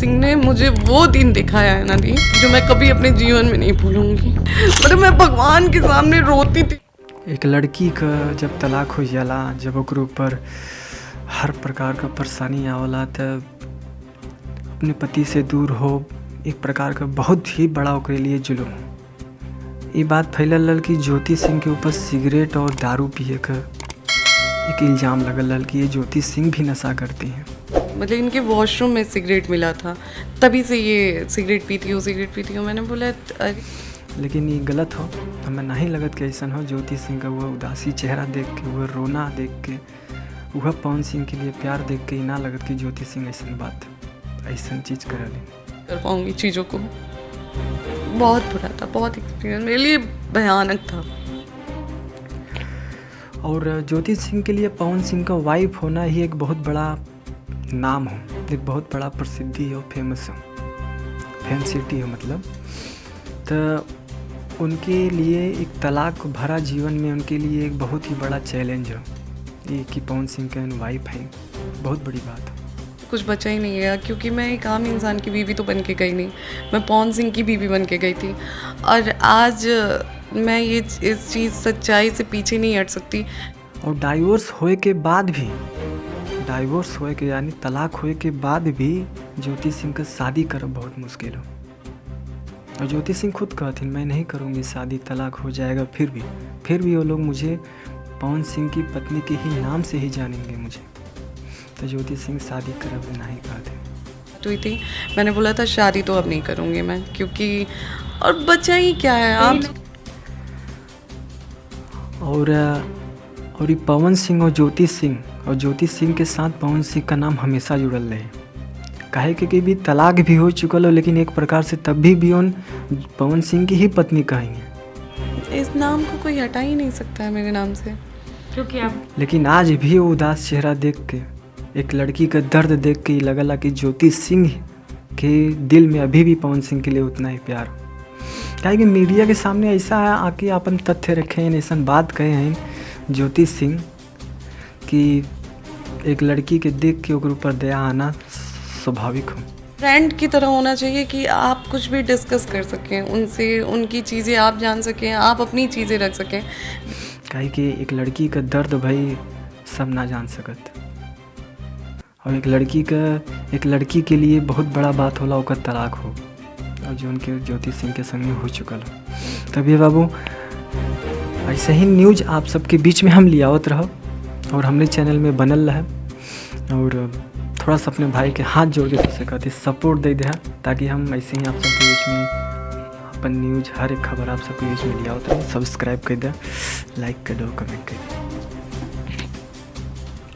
सिंह ने मुझे वो दिन दिखाया है ना दी, जो मैं कभी अपने जीवन में नहीं भूलूंगी। मतलब मैं भगवान के सामने रोती थी। एक लड़की का जब तलाक हो जाला, जब ओकर ऊपर हर प्रकार का परेशानी आवला, तब अपने पति से दूर हो एक प्रकार का बहुत ही बड़ा ओकरे लिए जुल्म। ये बात फैलल कि ज्योति सिंह के ऊपर सिगरेट और दारू पिए का एक इल्ज़ाम लगल कि ये ज्योति सिंह भी नशा करती हैं। मतलब इनके वॉशरूम में सिगरेट मिला था, तभी से ये सिगरेट पीती हो। मैंने बोला अरे, लेकिन ये गलत हो। हमें नहीं लगत कि ऐसा हो। ज्योति सिंह का वह उदासी चेहरा देख के, वह रोना देख के, वह पवन सिंह के लिए प्यार देख के ना लगत कि ज्योति सिंह ऐसा चीज़ कर पाऊंगी चीज़ों को। बहुत बुरा था, बहुत एक्सपीरियंस मेरे लिए भयानक था। और ज्योति सिंह के लिए पवन सिंह का वाइफ होना ही एक बहुत बड़ा नाम हो, एक बहुत बड़ा प्रसिद्धि हो, फेमस हो, फेम सिटी हो। मतलब तो उनके लिए एक तलाक भरा जीवन में उनके लिए एक बहुत ही बड़ा चैलेंज हो ये कि पवन सिंह का वाइफ है। बहुत बड़ी बात है। कुछ बचा ही नहीं गया, क्योंकि मैं एक आम इंसान की बीवी तो बन के गई नहीं, मैं पवन सिंह की बीवी बन के गई थी। और आज मैं इस चीज़ सच्चाई से पीछे नहीं हट सकती। और डाइवोर्स होए के बाद भी, यानी तलाक होए के बाद भी ज्योति सिंह का शादी करब बहुत मुश्किल हो। और ज्योति सिंह खुद कहती मैं नहीं करूँगी शादी, तलाक हो जाएगा। फिर भी वो लोग मुझे पवन सिंह की पत्नी के ही नाम से ही जानेंगे मुझे। तो ज्योति सिंह शादी करब नहीं कहते हुई थी, मैंने बोला था शादी तो अब नहीं करूँगी मैं, क्योंकि और बचा ही क्या है आप। और ये पवन सिंह और ज्योति सिंह के साथ पवन सिंह का नाम हमेशा जुड़ल रहे। काहे कि भी तलाक भी हो चुकल हो, लेकिन एक प्रकार से तब भी उन पवन सिंह की ही पत्नी कहेंगे। इस नाम को कोई हटा ही नहीं सकता है मेरे नाम से, क्योंकि आप। लेकिन आज भी वो उदास चेहरा देख के, एक लड़की का दर्द देख के लगला कि ज्योति सिंह के दिल में अभी भी पवन सिंह के लिए उतना ही प्यार। काहे कि मीडिया के सामने ऐसा आके अपन तथ्य रखे हैं, ऐसा बात कहे हैं ज्योति सिंह कि एक लड़की के देख के ओकर ऊपर दया आना स्वाभाविक हो। फ्रेंड की तरह होना चाहिए कि आप कुछ भी डिस्कस कर सकें उनसे, उनकी चीज़ें आप जान सकें, आप अपनी चीज़ें रख सकें। काहे कि एक लड़की का दर्द भाई सब ना जान सकत। और एक लड़की के लिए बहुत बड़ा बात होला ओकर तलाक हो, और जो उनके ज्योति सिंह के संग में हो चुकल हो। तभी बाबू ऐसे ही न्यूज़ आप सबके बीच में हम लियावत रहो, और हमने चैनल में बनल रहे। और थोड़ा सा अपने भाई के हाथ जोड़ के तुझसे कहते सपोर्ट दे दे, ताकि हम ऐसे ही आप सबके बीच में अपन न्यूज़, हर एक खबर आप सबके बीच में लियावत रहे। सब्सक्राइब कर दे, लाइक कर दो, कमेंट कर दो।